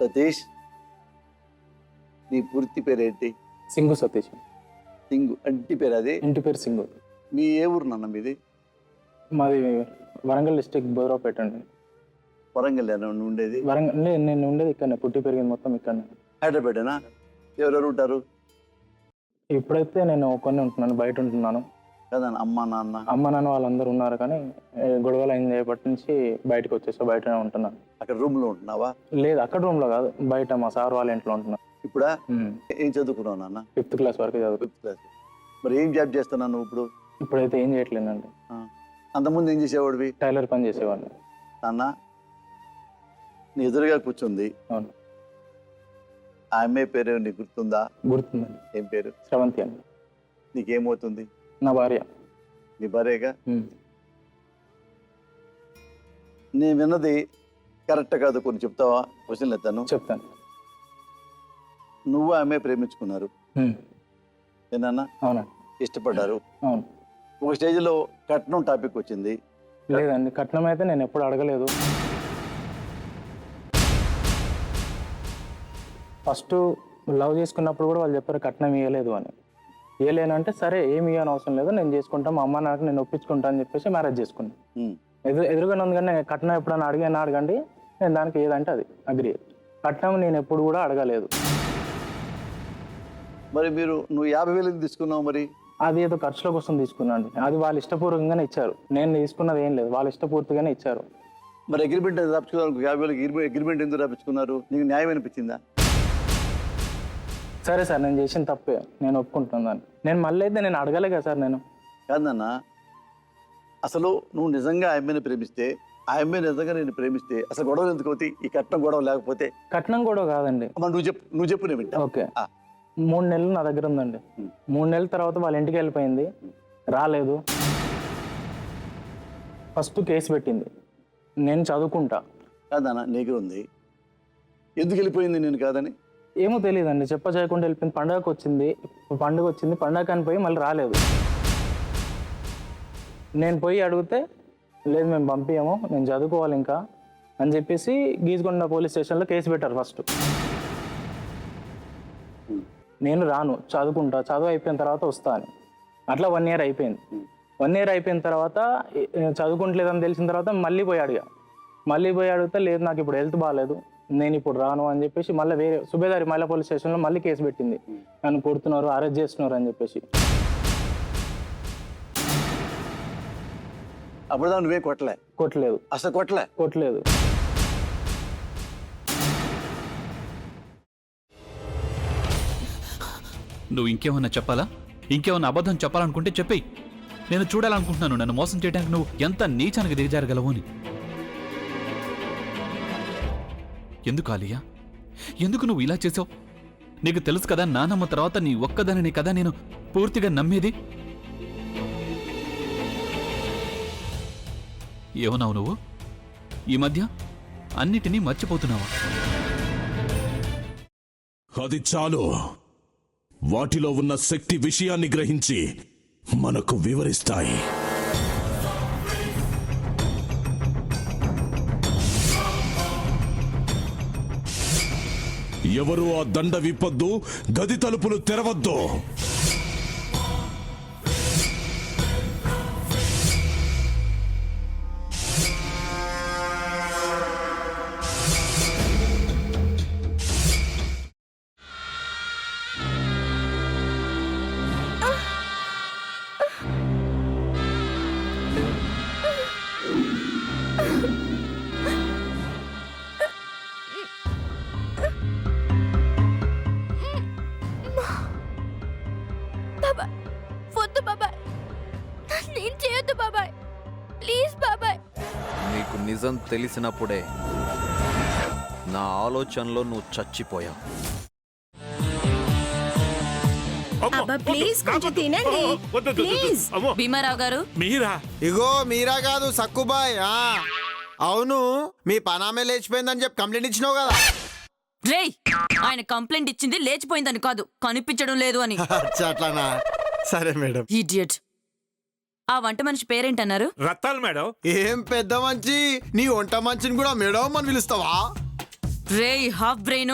సతీష్, నీ పూర్తి పేరేంటి? సింగు సతీష్. సింగు ఇంటి పేరు? అది ఇంటి పేరు సింగు. మీ ఏ ఊరు నాన్న మీది? మాది వరంగల్ డిస్ట్రిక్ట్ బోరాపేట అండి. వరంగల్ ఉండేది? వరంగల్ నేను ఉండేది ఇక్కడనే, పుట్టి పెరిగింది మొత్తం ఇక్కడనే. హైదరాబాదేనా? ఎవరెవరు ఉంటారు? ఇప్పుడైతే నేను ఒక్కనే ఉంటున్నాను, బయట ఉంటున్నాను కదా. అమ్మ నాన్న వాళ్ళందరూ ఉన్నారు, కానీ గొడవలు అయిన రేపటి నుంచి బయటకు వచ్చేసా, బయటనే ఉంటున్నాను. అక్కడ రూమ్ లో ఉంటున్నావా? లేదు, అక్కడ రూమ్ లో కాదు, బయట మా సార్ వాళ్ళ ఇంట్లో ఉంటున్నా. ఇప్పుడా? ఏం చదువుకున్నావు నాన్న? 5th క్లాస్ వరకు చదువు. 5th class. మరి ఏం జాబ్ చేస్తున్నావు నువ్వు ఇప్పుడు? ఇప్పుడైతే ఏం చేయట్లేదండి. అంతకుముందు ఏం చేసేవాడివి? టైలర్ పని చేసేవాడిని. నాన్న, నీ ఎదురుగా కూర్చుంది, అవును. ఆ అమ్మాయి పేరు నీకు గుర్తుందా? గుర్తుందండి. ఏం పేరు? శ్రవంతి అండి. నీకేమవుతుంది? నా భార్య. నీ భార్యగా? నేను విన్నది కరెక్ట్ కాదు, కొన్ని చెప్తావా? క్వశ్చన్లు ఎత్తాను, చెప్తాను. నువ్వు ఆమె ప్రేమించుకున్నారు, ఏనా? అవునా? ఇష్టపడ్డారు. అవును. ఒక స్టేజ్లో కట్నం టాపిక్ వచ్చింది. లేదండి, కట్నం అయితే నేను ఎప్పుడు అడగలేదు. ఫస్ట్ లవ్ చేసుకున్నప్పుడు కూడా వాళ్ళు చెప్పారు కట్నం ఇవ్వలేదు అని. ఇవ్వలేనంటే సరే ఏమి ఇవ్వని అవసరం లేదు, నేను చేసుకుంటా, మా అమ్మ నాకు నేను ఒప్పించుకుంటా అని చెప్పేసి మ్యారేజ్ చేసుకున్నాను. ఎదురుగానే ఉంది, కానీ కట్నం ఎప్పుడైనా అడగండి, నేను దానికి ఏదంటే అది అగ్రి. కట్నం నేను ఎప్పుడు కూడా అడగలేదు. మరి నువ్వు 50,000 తీసుకున్నావు, మరి అది ఏదో ఖర్చుల కోసం తీసుకున్నాను. అది వాళ్ళు ఇష్టపూర్వకంగానే ఇచ్చారు, నేను తీసుకున్నది ఏం లేదు, వాళ్ళు ఇష్టపూర్తిగానే ఇచ్చారు. మరి అగ్రిమెంట్ రాపించుకున్నారు, 50,000 అగ్రిమెంట్ ఎందుకు రాపించుకున్నారు? నీకు న్యాయం అనిపించిందా? సరే సార్, నేను చేసిన తప్పే, నేను ఒప్పుకుంటున్నాను. నేను మళ్ళీ అయితే నేను అడగలే కదా సార్. నేను కాదన్న, అసలు నువ్వు నిజంగా ఆ అమ్మాయిని ప్రేమిస్తే, ఆ అమ్మాయి నిజంగా నేను ప్రేమిస్తే అసలు గొడవలు ఎందుకు అవుతాయి? ఈ కట్నం గొడవ లేకపోతే? కట్నం గొడవ కాదండి. నువ్వు చెప్పు నేను వింటా. ఓకే. 3 నెలలు నా దగ్గర ఉందండి. 3 నెలల తర్వాత వాళ్ళ ఇంటికి వెళ్ళిపోయింది, రాలేదు. ఫస్ట్ కేసు పెట్టింది, నేను చదువుకుంటా. కాదన్న, నీకు ఉంది, ఎందుకు వెళ్ళిపోయింది నేను కాదని? ఏమో తెలియదండి, చేయకుండా వెళ్ళిపోయింది. పండగ వచ్చింది, పండగ అని పోయి మళ్ళీ రాలేదు. నేను పోయి అడిగితే లేదు మేము పంపించాము, నేను చదువుకోవాలి ఇంకా అని చెప్పేసి గీసుకొండ పోలీస్ స్టేషన్లో కేసు పెట్టారు ఫస్ట్. నేను రాను, చదువుకుంటా, చదువు అయిపోయిన తర్వాత వస్తా అని. అట్లా 1 year అయిపోయింది. 1 year అయిపోయిన తర్వాత చదువుకుంటలేదని తెలిసిన తర్వాత మళ్ళీ పోయి అడిగితే లేదు నాకు ఇప్పుడు హెల్త్ బాగాలేదు, నేను ఇప్పుడు రాను అని చెప్పేసి మళ్ళీ వేరే సుబేదారి మహిళా పోలీస్ స్టేషన్లో మళ్ళీ కేసు పెట్టింది, నన్ను కొడుతున్నారు, అరెస్ట్ చేస్తున్నారు అని చెప్పేసి. అప్పుడు నువ్వే కొట్టలేదు? అసలు కొట్టలేదు. నువ్వు ఇంకేమన్నా చెప్పాలా? ఇంకేమన్నా అబద్ధం చెప్పాలనుకుంటే చెప్పేయి. నేను చూడాలనుకుంటున్నాను నన్ను మోసం చేయడానికి నువ్వు ఎంత నీచానికి దిగజారగలవు అని. ఎందుకు ఆలియా, ఎందుకు నువ్వు ఇలా చేసావు? నీకు తెలుసు కదా నానమ్మ తర్వాత నీ ఒక్కదానిని కదా నేను పూర్తిగా నమ్మేది. ఏమన్నావు నువ్వు? ఈ మధ్య అన్నిటినీ మర్చిపోతున్నావా? అది చాలు. వాటిలో ఉన్న శక్తి విషయాన్ని గ్రహించి మనకు వివరిస్తాయి. ఎవరు ఆ దండ విప్పొద్దు, గది తలుపులు తెరవద్దు. నీకు నిజం తెలిసినప్పుడే నా ఆలోచనలో నువ్వు చచ్చిపోయావు. భీమారావు గారు, మీరా? ఇగో మీరా కాదు, సక్కుబాయ్. అవును, మీ పనామే లేచిపోయిందని చెప్పి కంప్లైంట్ ఇచ్చినావు కదా. రేయ్, ఆయన కంప్లైంట్ ఇచ్చింది లేచిపోయిందని కాదు, కనిపించడం లేదు అని. అట్లానా? సరే మేడం. ఇడియట్. ఆ వంట మనిషి పేరేంటన్నారు? రత్తాలు మేడం. ఏం పెద్ద మంచి, నీ వంట మంచిని కూడా మేడం అని పిలుస్తావా? రేయ్ హాఫ్ బ్రెయిన్